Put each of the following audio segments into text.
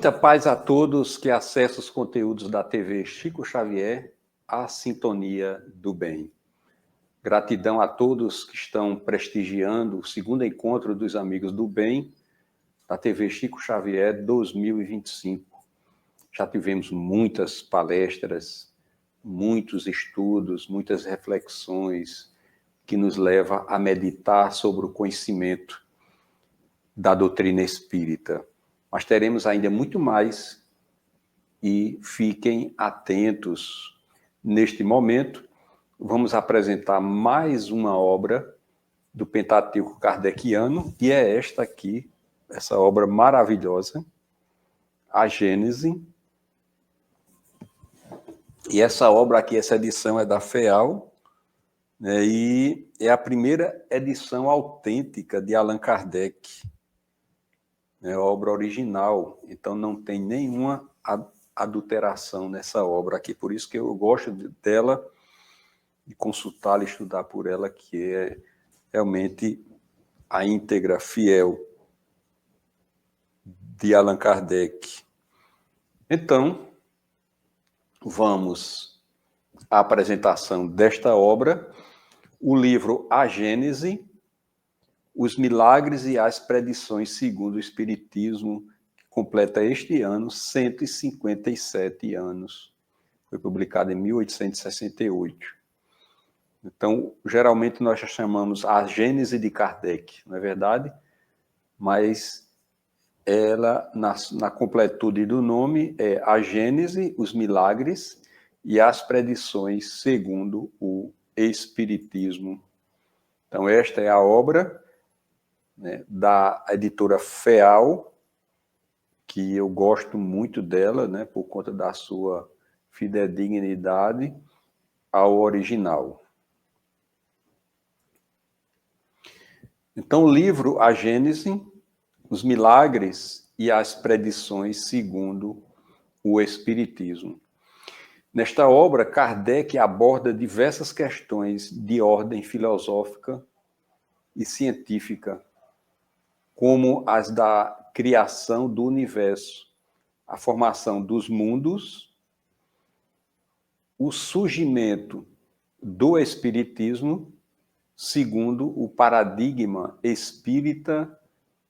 Muita paz a todos que acessam os conteúdos da TV Chico Xavier, a sintonia do bem. Gratidão a todos que estão prestigiando o segundo encontro dos amigos do bem da TV Chico Xavier 2025. Já tivemos muitas palestras, muitos estudos, muitas reflexões que nos levam a meditar sobre o conhecimento da doutrina espírita. Mas teremos ainda muito mais e fiquem atentos. Neste momento, vamos apresentar mais uma obra do Pentateuco Kardeciano, e é esta aqui, essa obra maravilhosa, a Gênese. E essa obra aqui, essa edição é da FEAL, né, e é a primeira edição autêntica de Allan Kardec. É a obra original, então não tem nenhuma adulteração nessa obra aqui, por isso que eu gosto dela, de consultá-la e estudar por ela, que é realmente a íntegra fiel de Allan Kardec. Então, vamos à apresentação desta obra, o livro A Gênese, Os Milagres e as Predições segundo o Espiritismo, que completa este ano 157 anos. Foi publicado em 1868. Então, geralmente nós já chamamos a Gênese de Kardec, não é verdade? Mas ela, na completude do nome, é a Gênese, os Milagres e as Predições segundo o Espiritismo. Então, esta é a obra, né, da editora FEAL, que eu gosto muito dela, né, por conta da sua fidedignidade ao original. Então, o livro A Gênese, os Milagres e as Predições segundo o Espiritismo. Nesta obra, Kardec aborda diversas questões de ordem filosófica e científica, como as da criação do universo, a formação dos mundos, o surgimento do espiritismo, segundo o paradigma espírita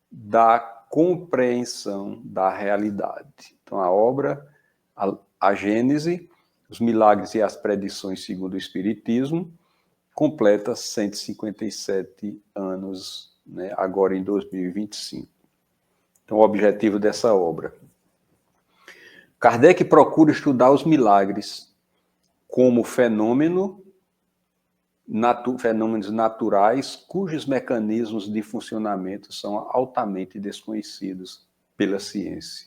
da compreensão da realidade. Então, a obra, a Gênese, os Milagres e as Predições segundo o Espiritismo, completa 157 anos, né, agora em 2025. Então, o objetivo dessa obra. Kardec procura estudar os milagres como fenômenos naturais cujos mecanismos de funcionamento são altamente desconhecidos pela ciência.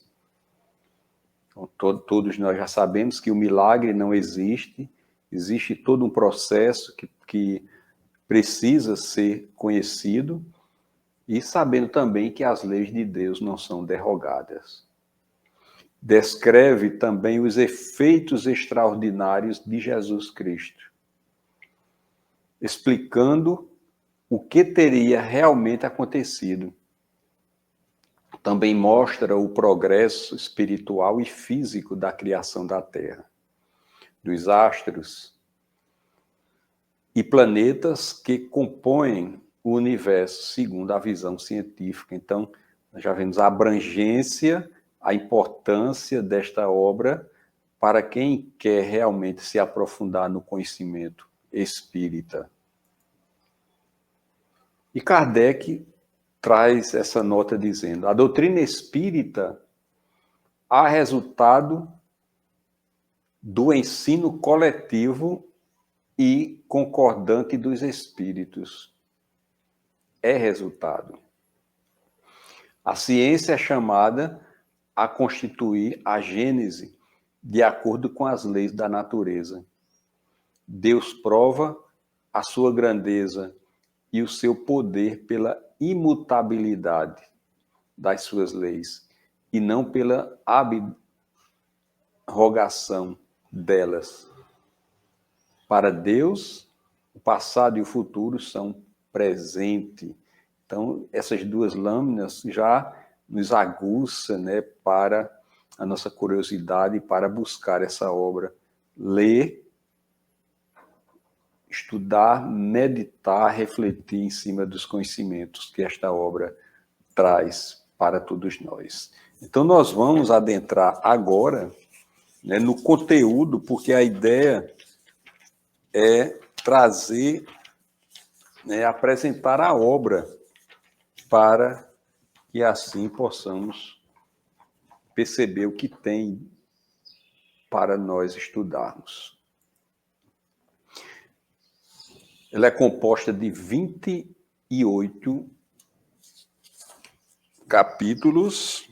Então, todos nós já sabemos que o milagre não existe, existe todo um processo que precisa ser conhecido, e sabendo também que as leis de Deus não são derrogadas. Descreve também os efeitos extraordinários de Jesus Cristo, explicando o que teria realmente acontecido. Também mostra o progresso espiritual e físico da criação da Terra, dos astros e planetas que compõem o universo, segundo a visão científica. Então, nós já vemos a abrangência, a importância desta obra para quem quer realmente se aprofundar no conhecimento espírita. E Kardec traz essa nota dizendo: a doutrina espírita há resultado do ensino coletivo e concordante dos espíritos. É resultado. A ciência é chamada a constituir a gênese de acordo com as leis da natureza. Deus prova a sua grandeza e o seu poder pela imutabilidade das suas leis e não pela abrogação delas. Para Deus, o passado e o futuro são presente. Então, essas duas lâminas já nos aguçam, né, para a nossa curiosidade para buscar essa obra, ler, estudar, meditar, refletir em cima dos conhecimentos que esta obra traz para todos nós. Então, nós vamos adentrar agora, né, no conteúdo, porque a ideia é trazer, né, apresentar a obra para que assim possamos perceber o que tem para nós estudarmos. Ela é composta de 28 capítulos,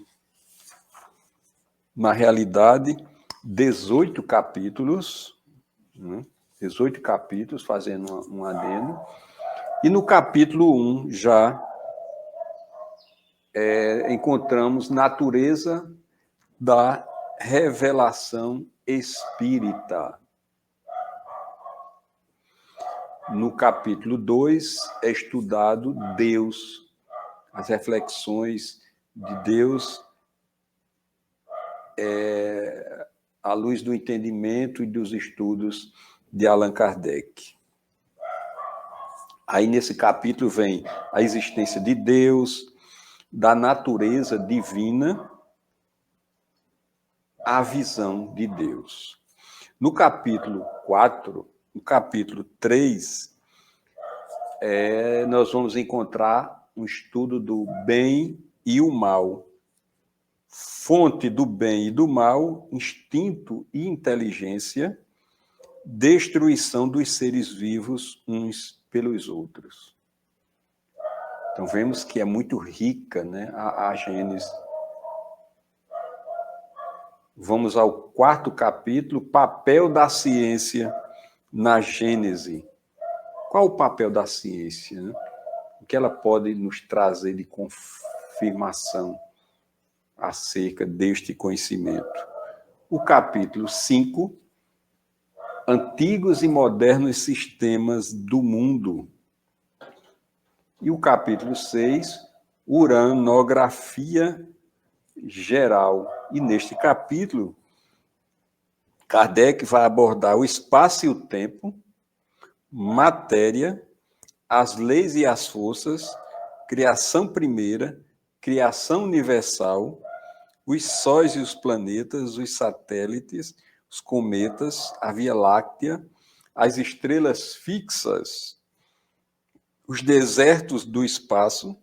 na realidade, 18 capítulos, né? 18 capítulos, fazendo um adendo, e no capítulo 1 já encontramos natureza da revelação espírita. No capítulo 2 é estudado Deus, as reflexões de Deus à luz do entendimento e dos estudos de Allan Kardec. Aí nesse capítulo vem a existência de Deus, da natureza divina, a visão de Deus. No capítulo 4, no capítulo 3, nós vamos encontrar um estudo do bem e o mal. Fonte do bem e do mal, instinto e inteligência, destruição dos seres vivos uns pelos outros. Então, vemos que é muito rica, né, a Gênese. Vamos ao 4º capítulo, papel da ciência na Gênese. Qual o papel da ciência, né? O que ela pode nos trazer de confirmação acerca deste conhecimento? O capítulo 5, antigos e modernos sistemas do mundo. E o capítulo 6, uranografia geral. E neste capítulo, Kardec vai abordar o espaço e o tempo, matéria, as leis e as forças, criação primeira, criação universal, os sóis e os planetas, os satélites, os cometas, a Via Láctea, as estrelas fixas, os desertos do espaço,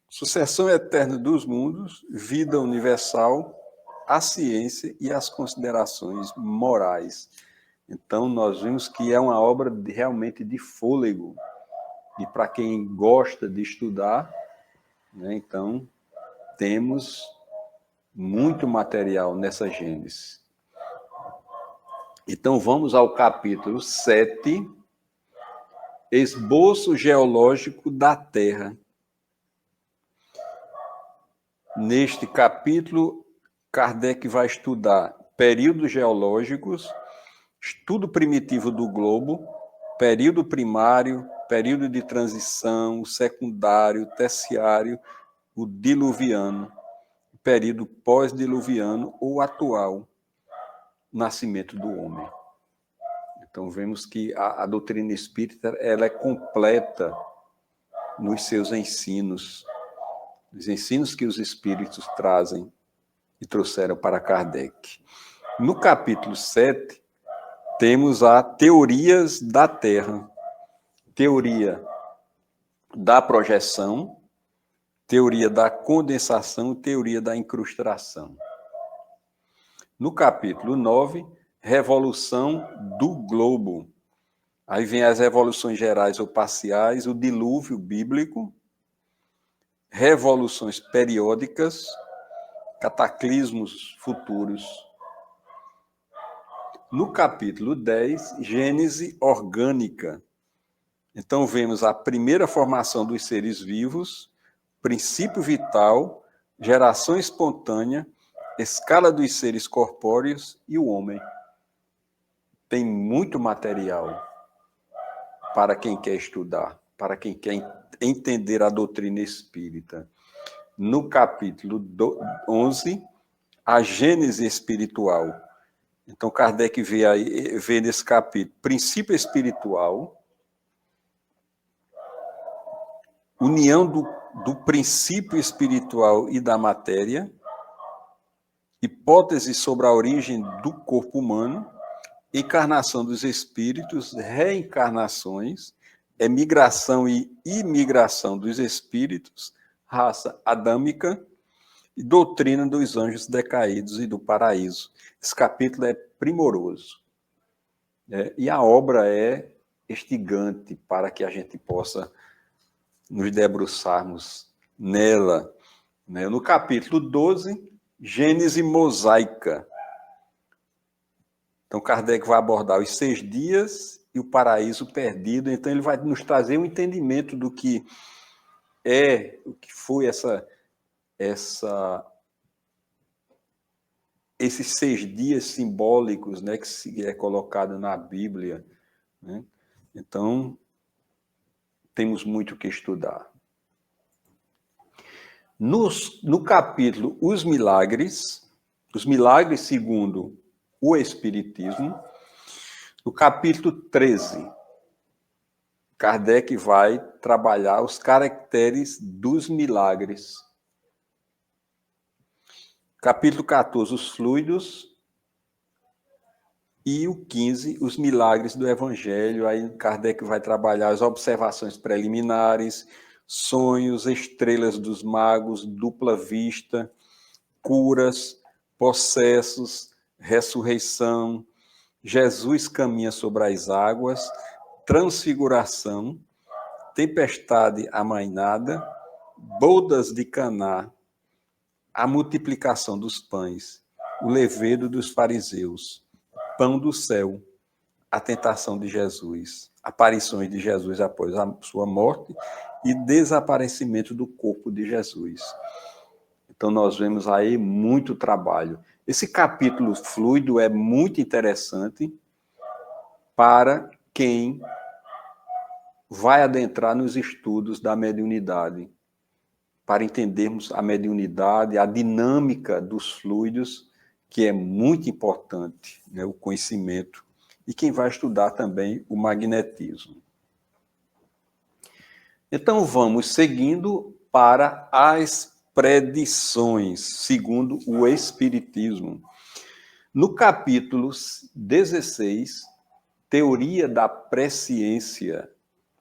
sucessão eterna dos mundos, vida universal, a ciência e as considerações morais. Então, nós vimos que é uma obra realmente de fôlego, e para quem gosta de estudar, né, então, temos muito material nessa Gênese. Então, vamos ao capítulo 7, esboço geológico da Terra. Neste capítulo, Kardec vai estudar períodos geológicos, estudo primitivo do globo, período primário, período de transição, o secundário, o terciário, o diluviano, período pós-diluviano ou atual, nascimento do homem. Então, vemos que a doutrina espírita ela é completa nos seus ensinos, os ensinos que os espíritos trazem e trouxeram para Kardec. No capítulo 7, temos a teorias da Terra, teoria da projeção, teoria da condensação, teoria da incrustação. No capítulo 9, revolução do globo. Aí vem as revoluções gerais ou parciais, o dilúvio bíblico, revoluções periódicas, cataclismos futuros. No capítulo 10, Gênese orgânica. Então, vemos a primeira formação dos seres vivos, princípio vital, geração espontânea, escala dos seres corpóreos e o homem. Tem muito material para quem quer estudar, para quem quer entender a doutrina espírita. No capítulo 11, a gênese espiritual. Então, Kardec vê nesse capítulo princípio espiritual, união do princípio espiritual e da matéria, hipótese sobre a origem do corpo humano, encarnação dos espíritos, reencarnações, emigração e imigração dos espíritos, raça adâmica e doutrina dos anjos decaídos e do paraíso. Esse capítulo é primoroso, né? E a obra é instigante para que a gente possa nos debruçarmos nela, né? No capítulo 12, Gênese mosaica. Então, Kardec vai abordar os 6 dias e o paraíso perdido. Então, ele vai nos trazer um entendimento do que o que foi esses 6 dias simbólicos, né, que é colocado na Bíblia, né? Então, temos muito que estudar. No capítulo Os Milagres segundo o Espiritismo, no capítulo 13, Kardec vai trabalhar os caracteres dos milagres. Capítulo 14, os fluidos. E o 15, os milagres do Evangelho. Aí Kardec vai trabalhar as observações preliminares, sonhos, estrelas dos magos, dupla vista, curas, possessos, ressurreição, Jesus caminha sobre as águas, transfiguração, tempestade amainada, bodas de Caná, a multiplicação dos pães, o levedo dos fariseus, pão do céu, a tentação de Jesus, aparições de Jesus após a sua morte e desaparecimento do corpo de Jesus. Então, nós vemos aí muito trabalho. Esse capítulo fluido é muito interessante para quem vai adentrar nos estudos da mediunidade, para entendermos a mediunidade, a dinâmica dos fluidos, que é muito importante, né, o conhecimento, e quem vai estudar também o magnetismo. Então, vamos seguindo para as predições, segundo o Espiritismo. No capítulo 16, Teoria da Presciência.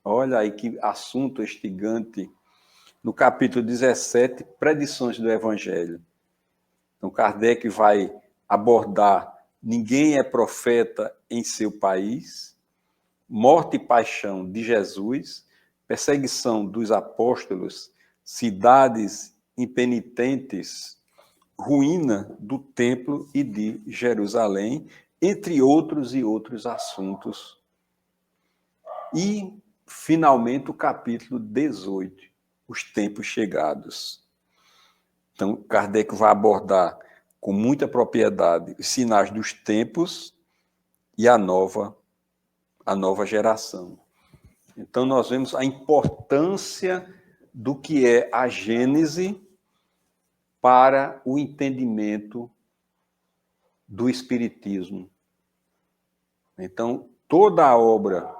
Olha aí que assunto instigante. No capítulo 17, Predições do Evangelho. Então, Kardec vai abordar ninguém é profeta em seu país, morte e paixão de Jesus, perseguição dos apóstolos, cidades impenitentes, ruína do templo e de Jerusalém, entre outros e outros assuntos. E, finalmente, o capítulo 18, os tempos chegados. Então, Kardec vai abordar com muita propriedade os sinais dos tempos e a nova geração. Então, nós vemos a importância do que é a Gênese para o entendimento do Espiritismo. Então, toda a obra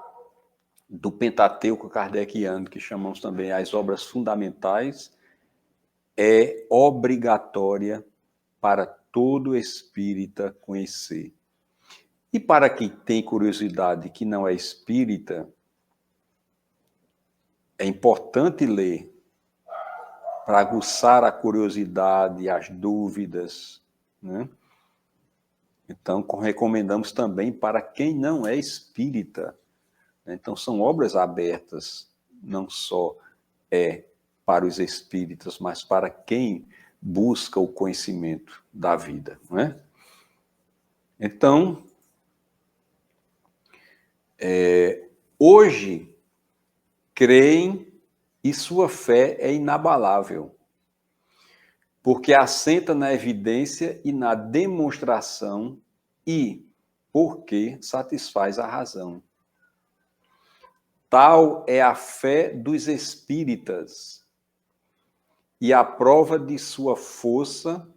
do Pentateuco kardeciano, que chamamos também as obras fundamentais, é obrigatória para todo espírita conhecer. E para quem tem curiosidade que não é espírita, é importante ler para aguçar a curiosidade e as dúvidas, né? Então, recomendamos também para quem não é espírita. Então, são obras abertas, não só para os espíritas, mas para quem busca o conhecimento da vida, não é? Então, hoje, creem e sua fé é inabalável, porque assenta na evidência e na demonstração e porque satisfaz a razão. Tal é a fé dos espíritas e a prova de sua força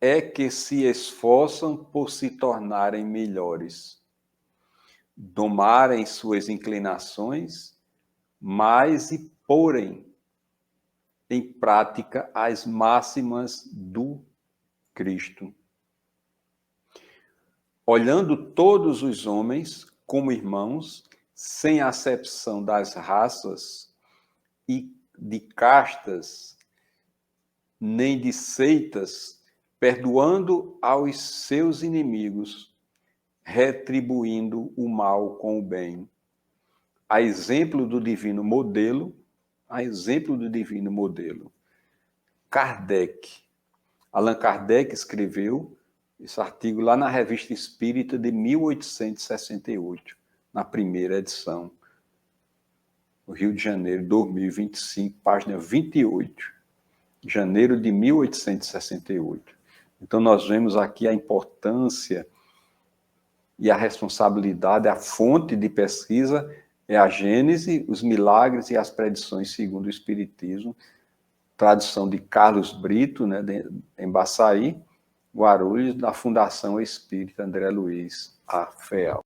é que se esforçam por se tornarem melhores, domarem suas inclinações, mas e porem em prática as máximas do Cristo. Olhando todos os homens como irmãos, sem acepção das raças e de castas, nem de seitas, perdoando aos seus inimigos, retribuindo o mal com o bem. A exemplo do divino modelo, Kardec. Allan Kardec escreveu esse artigo lá na Revista Espírita de 1868, na primeira edição, no Rio de Janeiro, 2025, página 28, janeiro de 1868. Então, nós vemos aqui a importância e a responsabilidade, a fonte de pesquisa é a Gênese, os milagres e as predições segundo o Espiritismo, tradução de Carlos Brito, né, em Baçaí, Guarulhos, da Fundação Espírita André Luiz Afeal.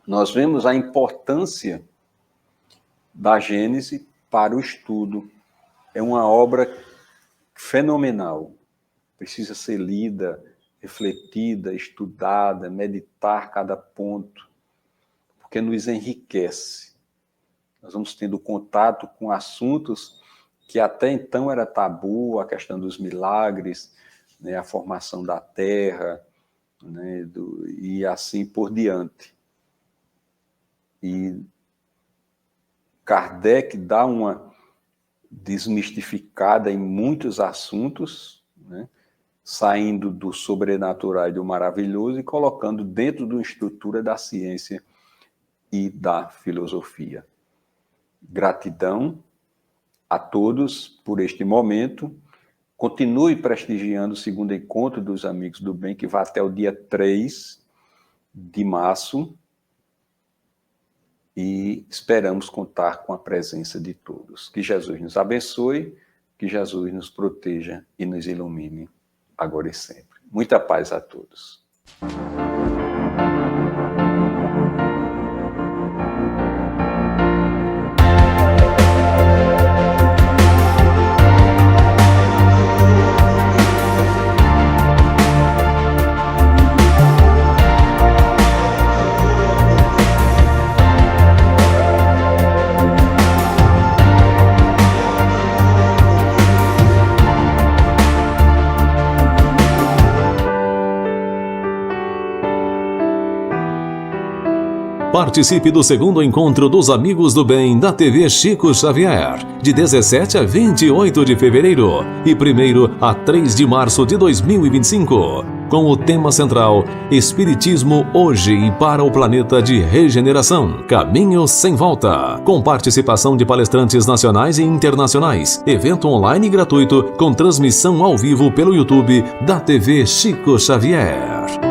Nós vemos a importância da Gênese para o estudo. É uma obra fenomenal. Precisa ser lida, refletida, estudada, meditar cada ponto, porque nos enriquece. Nós vamos tendo contato com assuntos que até então era tabu, a questão dos milagres, né, a formação da Terra, né, e assim por diante. E Kardec dá uma desmistificada em muitos assuntos, né, saindo do sobrenatural e do maravilhoso e colocando dentro de uma estrutura da ciência e da filosofia. Gratidão a todos por este momento. Continue prestigiando o segundo encontro dos Amigos do Bem, que vai até o dia 3 de março. E esperamos contar com a presença de todos. Que Jesus nos abençoe, que Jesus nos proteja e nos ilumine, agora e sempre. Muita paz a todos. Participe do segundo encontro dos Amigos do Bem da TV Chico Xavier, de 17 a 28 de fevereiro e 1º a 3 de março de 2025, com o tema central Espiritismo hoje e para o planeta de regeneração, Caminho sem volta, com participação de palestrantes nacionais e internacionais, evento online gratuito com transmissão ao vivo pelo YouTube da TV Chico Xavier.